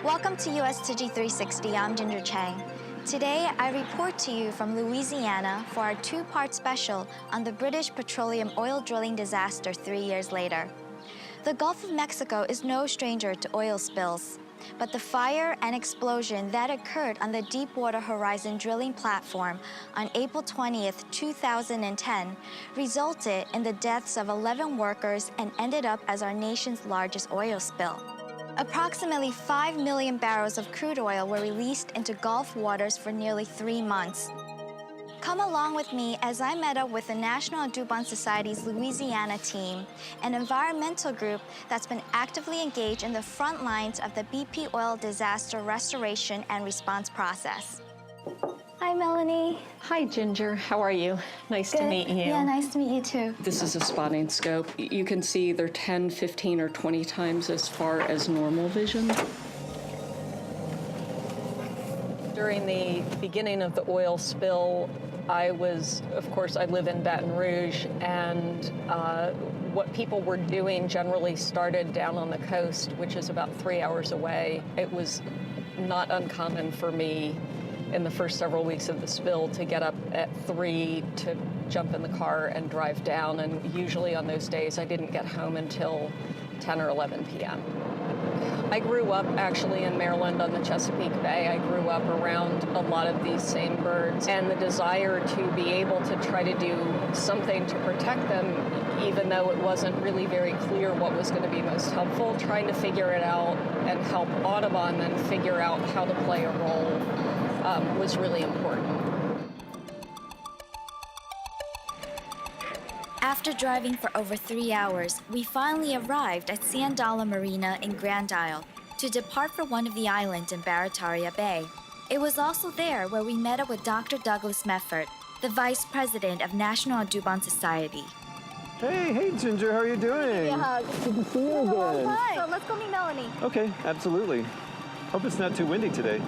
Welcome to USTC360. I'm Ginger Chang. Today, I report to you from Louisiana for our two-part special on the British petroleum oil drilling disaster 3 years later. The Gulf of Mexico is no stranger to oil spills, but the fire and explosion that occurred on the Deepwater Horizon drilling platform on April 20th, 2010 resulted in the deaths of 11 workers and ended up as our nation's largest oil spill. Approximately 5 million barrels of crude oil were released into Gulf waters for nearly 3 months. Come along with me as I met up with the National Audubon Society's Louisiana team, an environmental group that's been actively engaged in the front lines of the BP oil disaster restoration and response process. Hi, Melanie. Hi, Ginger. How are you? Nice to meet you. Yeah, nice to meet you too. This is a spotting scope. You can see they're 10, 15, or 20 times as far as normal vision. During the beginning of the oil spill, I live in Baton Rouge, and what people were doing generally started down on the coast, which is about 3 hours away. It was not uncommon for me in the first several weeks of the spill to get up at 3 to jump in the car and drive down, and usually on those days I didn't get home until 10 or 11 p.m. I grew up actually in Maryland on the Chesapeake Bay. I grew up around a lot of these same birds, and the desire to be able to try to do something to protect them, even though it wasn't really very clear what was going to be most helpful, trying to figure it out and help Audubon then figure out how to play a role was really important. After driving for over 3 hours, we finally arrived at Sandala Marina in Grand Isle to depart for one of the islands in Barataria Bay. It was also there where we met up with Dr. Douglas Meffert, the Vice President of National Audubon Society. Hey, Ginger, how are you doing? Yeah, good to see you again. So let's go meet Melanie. Okay, absolutely. Hope it's not too windy today.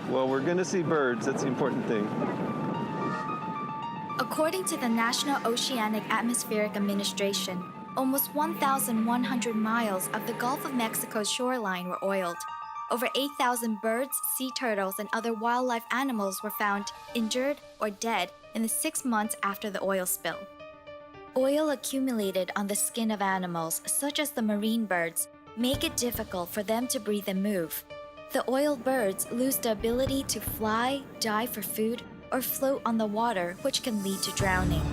Well, we're going to see birds. That's the important thing. According to the National Oceanic Atmospheric Administration, almost 1,100 miles of the Gulf of Mexico's shoreline were oiled. Over 8,000 birds, sea turtles, and other wildlife animals were found injured or dead in the 6 months after the oil spill. Oil accumulated on the skin of animals, such as the marine birds, make it difficult for them to breathe and move. The oiled birds lose the ability to fly, dive for food, or float on the water, which can lead to drowning.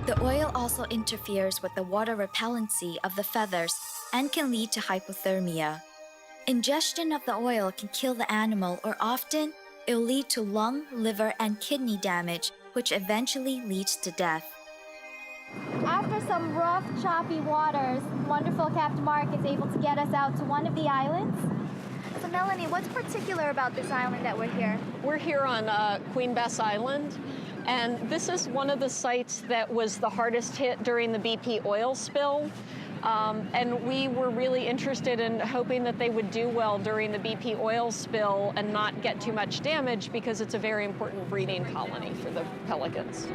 The oil also interferes with the water repellency of the feathers and can lead to hypothermia. Ingestion of the oil can kill the animal, or often it'll lead to lung, liver, and kidney damage, which eventually leads to death. After some rough, choppy waters, wonderful Captain Mark is able to get us out to one of the islands. So Melanie, what's particular about this island that we're here? We're here on Queen Bess Island, and this is one of the sites that was the hardest hit during the BP oil spill. And we were really interested in hoping that they would do well during the BP oil spill and not get too much damage, because it's a very important breeding colony for the pelicans.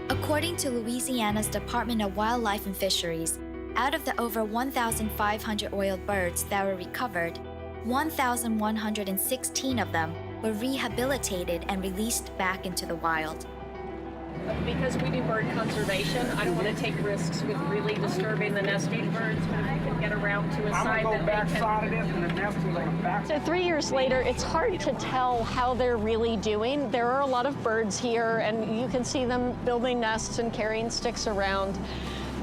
According to Louisiana's Department of Wildlife and Fisheries, out of the over 1,500 oiled birds that were recovered, 1,116 of them were rehabilitated and released back into the wild. Because we do bird conservation, I don't want to take risks with really disturbing the nesting birds, but if we can get around to a side that they can... So 3 years later, it's hard to tell how they're really doing. There are a lot of birds here, and you can see them building nests and carrying sticks around.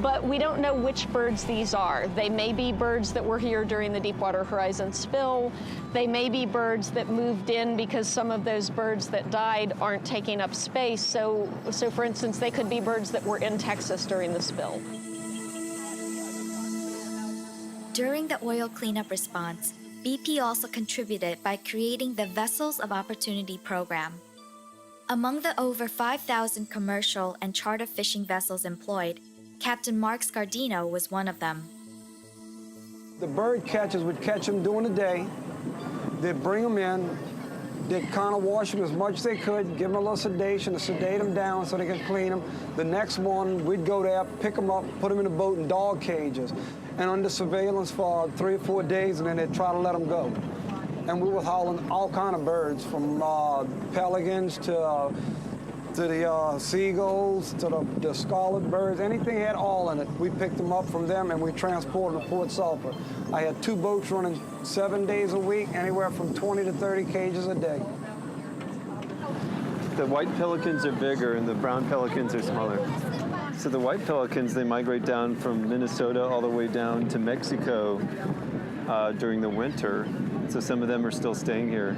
But we don't know which birds these are. They may be birds that were here during the Deepwater Horizon spill. They may be birds that moved in because some of those birds that died aren't taking up space. So for instance, they could be birds that were in Texas during the spill. During the oil cleanup response, BP also contributed by creating the Vessels of Opportunity program. Among the over 5,000 commercial and charter fishing vessels employed, Captain Mark Scardino was one of them. The bird catchers would catch them during the day, They'd bring them in, they'd kind of wash them as much as they could, give them a little sedation to sedate them down so they could clean them. The next morning, we'd go there, pick them up, put them in a boat in dog cages, and under surveillance for 3 or 4 days, and then they'd try to let them go. And we were hauling all kind of birds, from pelicans to the seagulls, to the scarlet birds, anything had all in it. We picked them up from them and we transported them to Port Sulphur. I had 2 boats running 7 days a week, anywhere from 20 to 30 cages a day. The white pelicans are bigger and the brown pelicans are smaller. So the white pelicans, they migrate down from Minnesota all the way down to Mexico during the winter. So some of them are still staying here.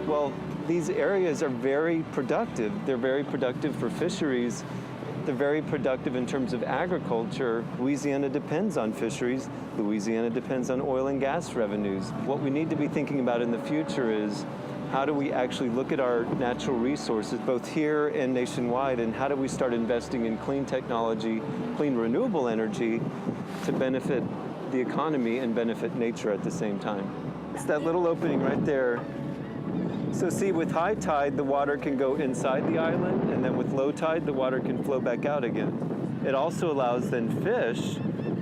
Well, these areas are very productive. They're very productive for fisheries. They're very productive in terms of agriculture. Louisiana depends on fisheries. Louisiana depends on oil and gas revenues. What we need to be thinking about in the future is how do we actually look at our natural resources, both here and nationwide, and how do we start investing in clean technology, clean renewable energy to benefit the economy and benefit nature at the same time. It's that little opening right there. So see, with high tide, the water can go inside the island, and then with low tide, the water can flow back out again. It also allows then fish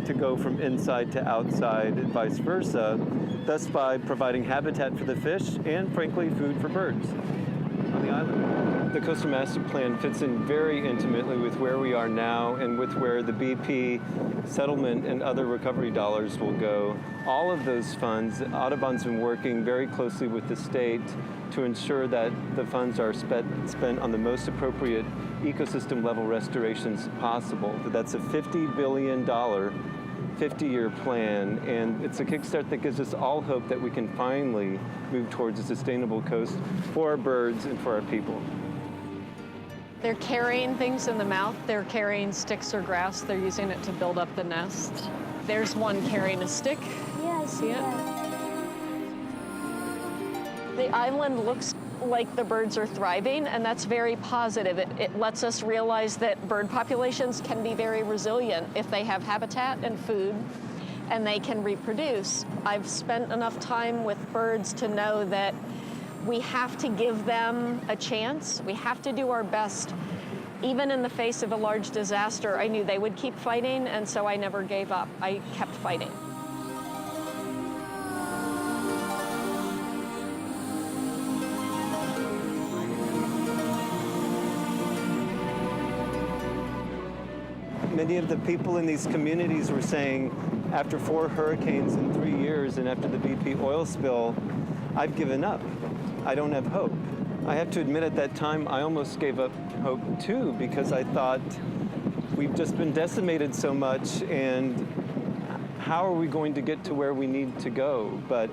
to go from inside to outside and vice versa, thus by providing habitat for the fish and, frankly, food for birds on the island. The Coastal Master Plan fits in very intimately with where we are now and with where the BP settlement and other recovery dollars will go. All of those funds, Audubon's been working very closely with the state to ensure that the funds are spent on the most appropriate ecosystem level restorations possible. That's a $50 billion 50-year plan, and it's a kickstart that gives us all hope that we can finally move towards a sustainable coast for our birds and for our people. They're carrying things in the mouth. They're carrying sticks or grass. They're using it to build up the nest. There's one carrying a stick. Yeah, I see it? The island looks like the birds are thriving, and that's very positive. It lets us realize that bird populations can be very resilient if they have habitat and food, and they can reproduce. I've spent enough time with birds to know that we have to give them a chance. We have to do our best. Even in the face of a large disaster, I knew they would keep fighting, and so I never gave up. I kept fighting. Many of the people in these communities were saying, after 4 hurricanes in 3 years and after the BP oil spill, I've given up. I don't have hope. I have to admit, at that time, I almost gave up hope too, because I thought, we've just been decimated so much, and how are we going to get to where we need to go? But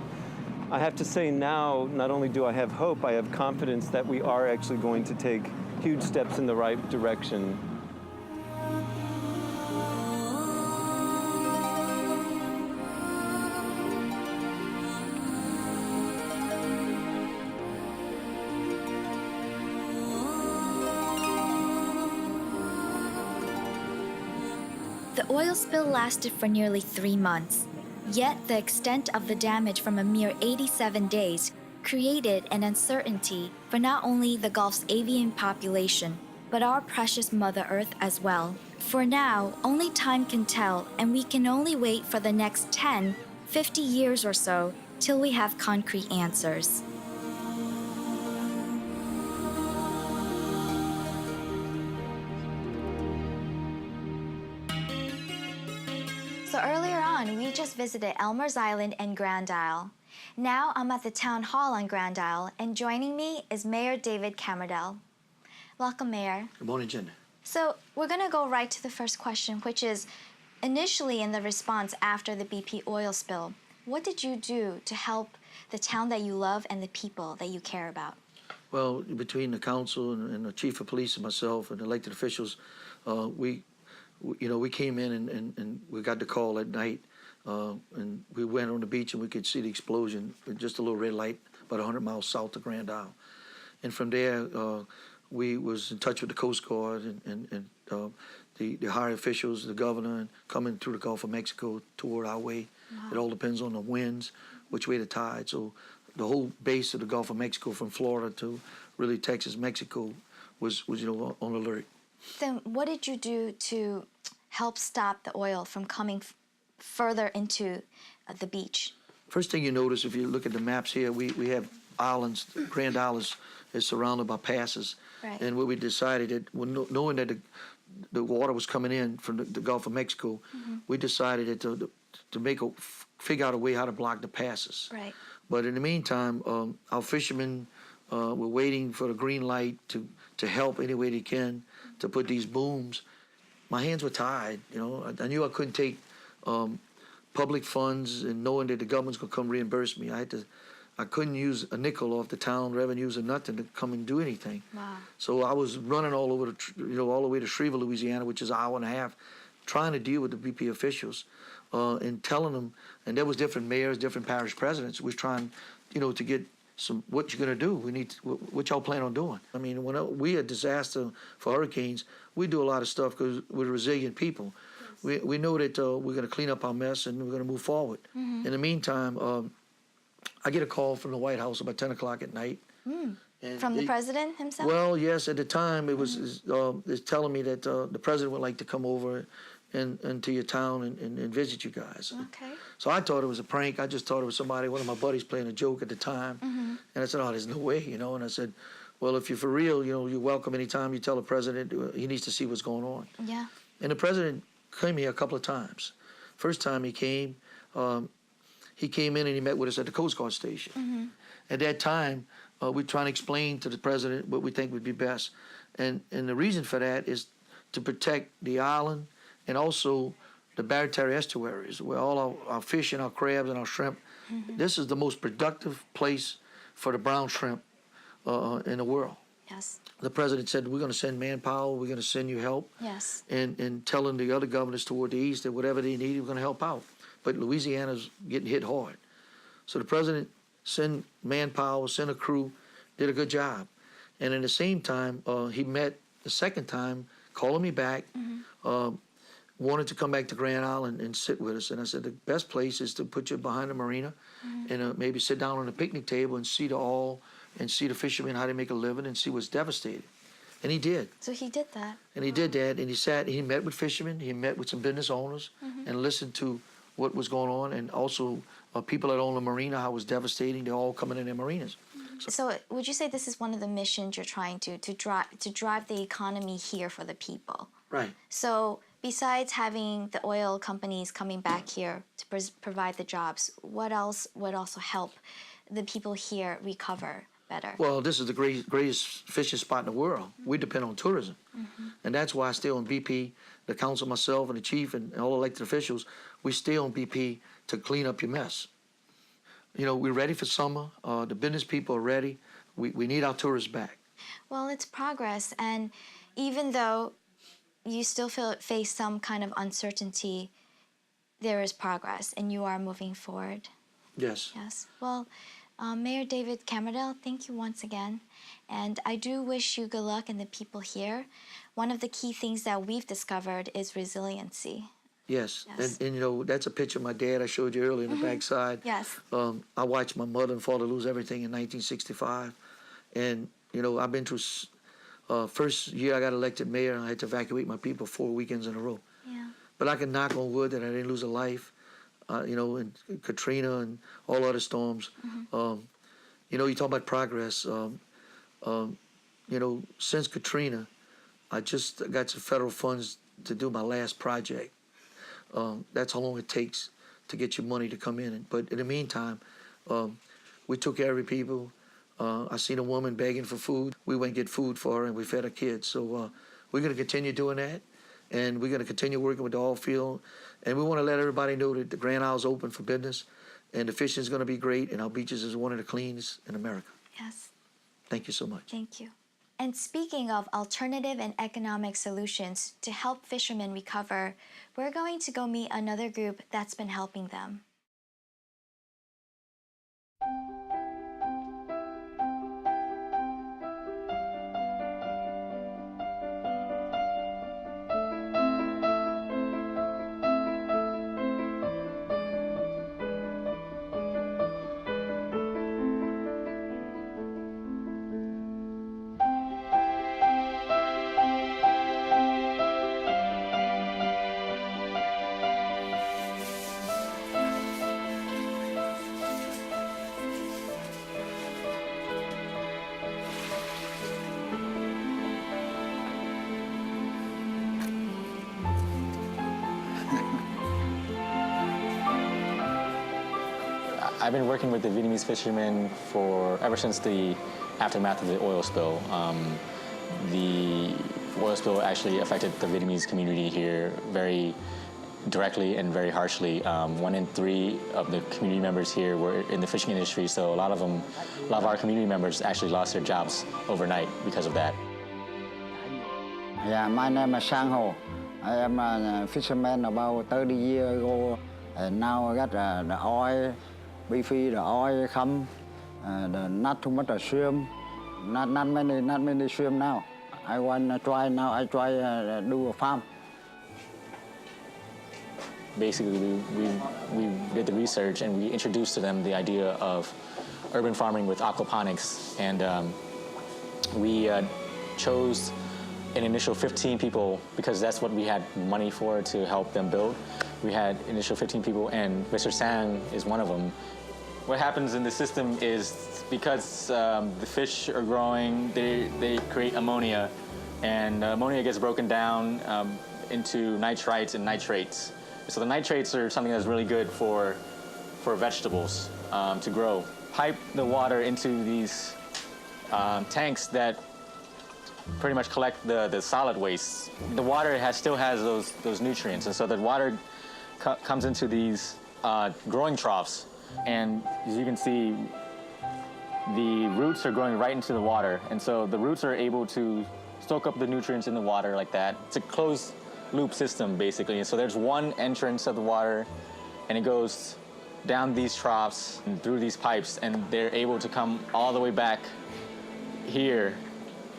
I have to say now, not only do I have hope, I have confidence that we are actually going to take huge steps in the right direction. The oil spill lasted for nearly 3 months, yet the extent of the damage from a mere 87 days created an uncertainty for not only the Gulf's avian population, but our precious Mother Earth as well. For now, only time can tell, and we can only wait for the next 10, 50 years or so till we have concrete answers. So earlier on, we just visited Elmer's Island and Grand Isle. Now I'm at the town hall on Grand Isle, and joining me is Mayor David Camerdell. Welcome, Mayor. Good morning, Jen. So we're going to go right to the first question, which is, initially in the response after the BP oil spill, what did you do to help the town that you love and the people that you care about? Well, between the council and the chief of police and myself and elected officials, we came in and we got the call at night, and we went on the beach and we could see the explosion with just a little red light about 100 miles south of Grand Isle. And from there, we was in touch with the Coast Guard and the higher officials, the governor, and coming through the Gulf of Mexico toward our way. Wow. It all depends on the winds. which way the tide. So the whole base of the Gulf of Mexico, from Florida to really Texas, Mexico, was on alert. Then what did you do to help stop the oil from coming further into the beach? First thing you notice, if you look at the maps here, we have islands. Grand Islands is surrounded by passes. Right. And what we decided, that knowing that the water was coming in from the Gulf of Mexico, we decided to figure out a way how to block the passes. Right. But in the meantime, our fishermen were waiting for the green light to help any way they can to put these booms. My hands were tied. I knew I couldn't take public funds, and knowing that the government's gonna come reimburse me, I couldn't use a nickel off the town revenues or nothing to come and do anything. Wow. So I was running all over all the way to Shreveport, Louisiana, which is an hour and a half, trying to deal with the BP officials and telling them. And there was different mayors, different parish presidents. We was trying, to get what you gonna do? What y'all plan on doing? I mean, when we had disaster for hurricanes, we do a lot of stuff because we're resilient people. We know that we're going to clean up our mess and we're going to move forward. In the meantime, I get a call from the White House about 10 o'clock at night. And From the president himself? Well, yes. At the time, it was it's telling me that the president would like to come over and to your town and visit you guys. Okay. So I thought it was a prank. I just thought it was one of my buddies playing a joke at the time. And I said, oh, there's no way, And I said, well, if you're for real, you're welcome anytime you tell the president he needs to see what's going on. Yeah. And the president came here a couple of times. First time he came in and he met with us at the Coast Guard station. At that time, we're trying to explain to the president what we think would be best. And the reason for that is to protect the island and also the Barataria estuaries, where all our fish and our crabs and our shrimp. This is the most productive place for the brown shrimp in the world. Yes. The president said, we're going to send manpower, we're going to send you help. Yes. And telling the other governors toward the east that whatever they need, we're going to help out. But Louisiana's getting hit hard. So the president sent manpower, sent a crew, did a good job. And at the same time, he met the second time, calling me back, wanted to come back to Grand Island and sit with us. And I said, the best place is to put you behind the marina and maybe sit down on a picnic table and see the oil and see the fishermen, how they make a living, and see what's devastated. And he did. So he did that. And he did that, and he met with fishermen, he met with some business owners, and listened to what was going on, and also people that own the marina, how it was devastating. They're all coming in their marinas. So would you say this is one of the missions you're trying to drive the economy here for the people? Right. So besides having the oil companies coming back here to provide the jobs, what else would also help the people here recover better? Well, this is the greatest fishing spot in the world. We depend on tourism. And that's why I stay on BP, the council, myself, and the chief, and all elected officials. We stay on BP to clean up your mess. We're ready for summer. The business people are ready. We need our tourists back. Well, it's progress. And even though you still face some kind of uncertainty, there is progress, and you are moving forward. Yes. Yes. Well, Mayor David Camerdell, thank you once again. And I do wish you good luck and the people here. One of the key things that we've discovered is resiliency. Yes. And that's a picture of my dad I showed you earlier in the backside. Yes. I watched my mother and father lose everything in 1965. And, I've been through, first year I got elected mayor, I had to evacuate my people 4 weekends in a row. Yeah. But I can knock on wood that I didn't lose a life. And Katrina and all other storms. You talk about progress. Since Katrina, I just got some federal funds to do my last project. That's how long it takes to get your money to come in. But in the meantime, we took care of people. I seen a woman begging for food. We went and get food for her, and we fed her kids. So we're going to continue doing that. And we're going to continue working with the oil field. And we want to let everybody know that the Grand Isle's open for business, and the fishing is going to be great, and our beaches is one of the cleanest in America. Yes. Thank you so much. Thank you. And speaking of alternative and economic solutions to help fishermen recover, we're going to go meet another group that's been helping them. I've been working with the Vietnamese fishermen ever since the aftermath of the oil spill. The oil spill actually affected the Vietnamese community here very directly and very harshly. 1 in 3 of the community members here were in the fishing industry, so a lot of our community members actually lost their jobs overnight because of that. Yeah, my name is Sang Ho. I am a fisherman about 30 years ago, and now I got the oil, beefy, the oil come, not too much shrimp, not many shrimp now. I want to try now. I try do a farm. Basically, we did the research and we introduced to them the idea of urban farming with aquaponics, and we chose an initial 15 people because that's what we had money for to help them build. We had initial 15 people, and Mr. Sang is one of them. What happens in the system is because the fish are growing, they create ammonia, and ammonia gets broken down into nitrites and nitrates. So the nitrates are something that's really good for vegetables to grow. Pipe the water into these tanks that pretty much collect the solid waste. The water still has those nutrients, and so the water comes into these growing troughs, and as you can see, the roots are growing right into the water, and so the roots are able to soak up the nutrients in the water like that. It's a closed loop system, basically, and so there's one entrance of the water, and it goes down these troughs and through these pipes, and they're able to come all the way back here.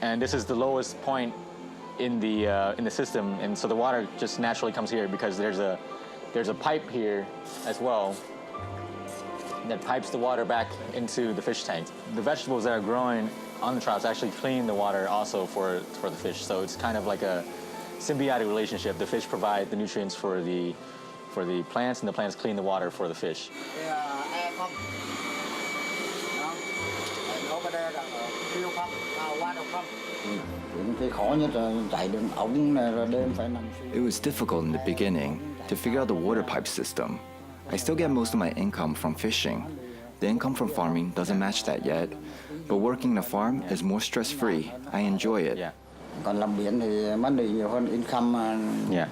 And this is the lowest point in the system, and so the water just naturally comes here because there's a pipe here as well that pipes the water back into the fish tanks. The vegetables that are growing on the troughs actually clean the water also for the fish, so it's kind of like a symbiotic relationship. The fish provide the nutrients for the plants, and the plants clean the water for the fish. It was difficult in the beginning to figure out the water pipe system. I still get most of my income from fishing. The income from farming doesn't match that yet, but working the farm is more stress-free. I enjoy it. Yeah. Yeah.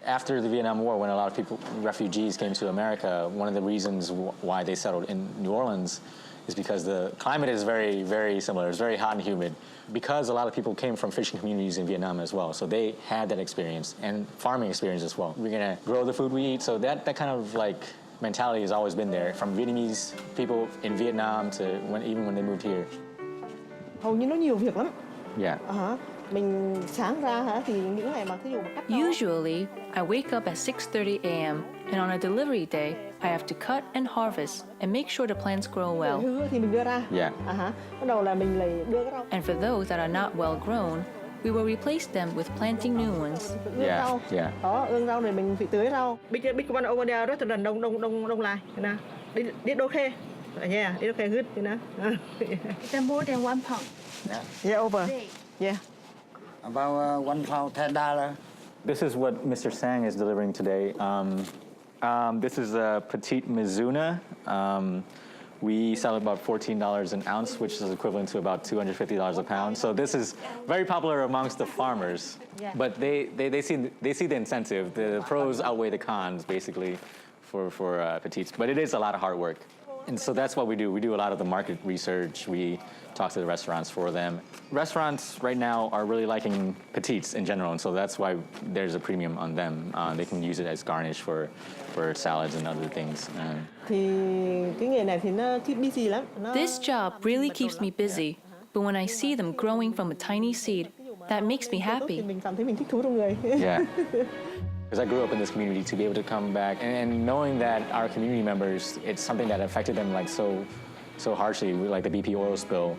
After the Vietnam War, when a lot of refugees came to America, one of the reasons why they settled in New Orleans is because the climate is very, very similar. It's very hot and humid. Because a lot of people came from fishing communities in Vietnam as well, so they had that experience and farming experience as well. We're gonna grow the food we eat, so that kind of like mentality has always been there, from Vietnamese people in Vietnam to even when they moved here. Hầu như nó nhiều việc lắm. Yeah. Mình sáng ra thì những ngày mà thí dụ mà cắt rau. Usually, I wake up at 6:30 a.m. and on a delivery day, I have to cut and harvest and make sure the plants grow well. Hư thì mình đưa ra. Yeah. Bắt đầu là mình lại đưa cái rau. And for those that are not well grown, we will replace them with planting new ones. Yeah. Yeah. Đó, ương rau này mình phải tưới rau. Big one over there rất là đông lại, nè. This okay. Yeah, it's okay, good, you know. Is there more than 1 pound? Yeah, over. Yeah. About $1 pound, $10. This is what Mr. Sang is delivering today. This is a petite Mizuna. We sell it about $14 an ounce, which is equivalent to about $250 a pound. So this is very popular amongst the farmers, but they see the incentive. The pros outweigh the cons, basically, for petites. But it is a lot of hard work. And so that's what we do. We do a lot of the market research. We talk to the restaurants for them. Restaurants right now are really liking petites in general, and so that's why there's a premium on them. They can use it as garnish for salads and other things. This job really keeps me busy, but when I see them growing from a tiny seed, that makes me happy. Yeah. Because I grew up in this community, to be able to come back and knowing that our community members, it's something that affected them like so harshly, like the BP oil spill.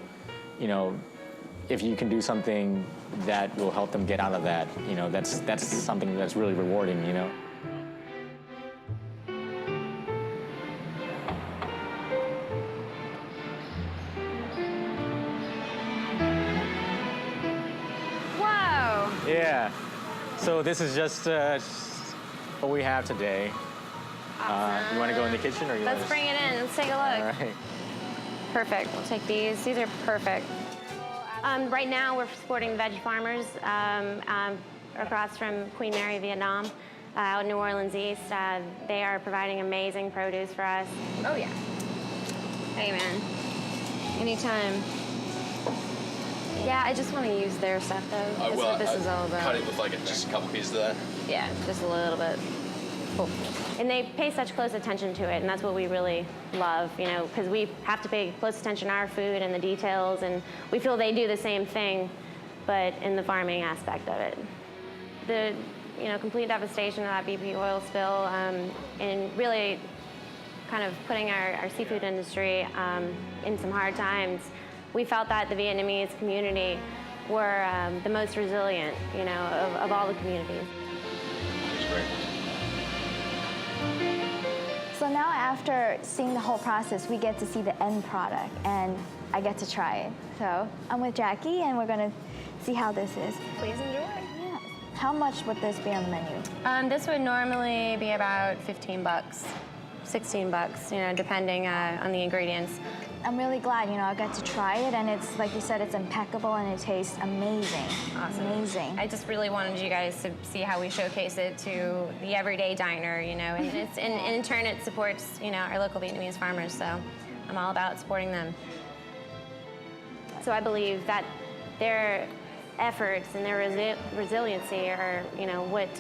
You know, if you can do something that will help them get out of that, you know, that's something that's really rewarding, you know. Wow! Yeah. So this is just what we have today. You want to go in the kitchen or you Let's want bring it in. Let's take a look. All right. Perfect. We'll take these. These are perfect. Right now, we're supporting the veggie farmers across from Queen Mary, Vietnam, out in New Orleans East. They are providing amazing produce for us. Oh, yeah. Hey, man. Anytime. Yeah, I just want to use their stuff, though. That's what this is all about. Cut it with like just a couple pieces of that. Yeah, just a little bit. Cool. And they pay such close attention to it, and that's what we really love, you know, because we have to pay close attention to our food and the details, and we feel they do the same thing, but in the farming aspect of it. The, you know, complete devastation of that BP oil spill and really kind of putting our seafood industry in some hard times, we felt that the Vietnamese community were the most resilient, you know, of all the communities. That's great. So now after seeing the whole process, we get to see the end product, and I get to try it. So I'm with Jackie, and we're gonna see how this is. Please enjoy. Yeah. How much would this be on the menu? This would normally be about $15, $16, you know, depending on the ingredients. I'm really glad, you know, I got to try it, and it's, like you said, it's impeccable, and it tastes amazing. Awesome. Amazing. I just really wanted you guys to see how we showcase it to the everyday diner, you know, and it's and in turn it supports, you know, our local Vietnamese farmers, so I'm all about supporting them. So I believe that their efforts and their resiliency are, you know, what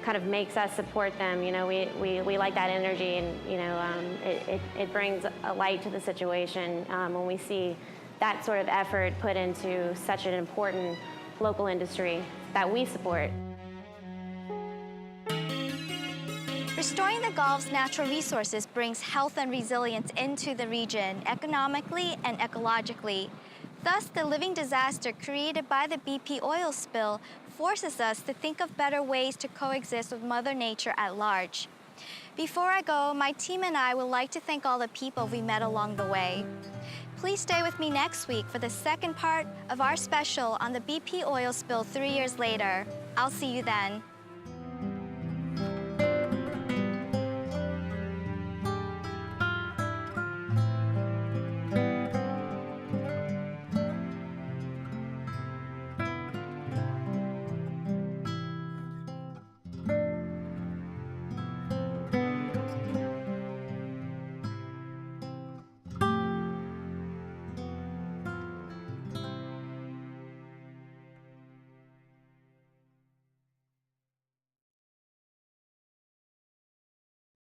kind of makes us support them. You know, we like that energy, and you know, it brings a light to the situation when we see that sort of effort put into such an important local industry that we support. Restoring the Gulf's natural resources brings health and resilience into the region, economically and ecologically. Thus, the living disaster created by the BP oil spill forces us to think of better ways to coexist with Mother Nature at large. Before I go, my team and I would like to thank all the people we met along the way. Please stay with me next week for the second part of our special on the BP oil spill 3 years later. I'll see you then.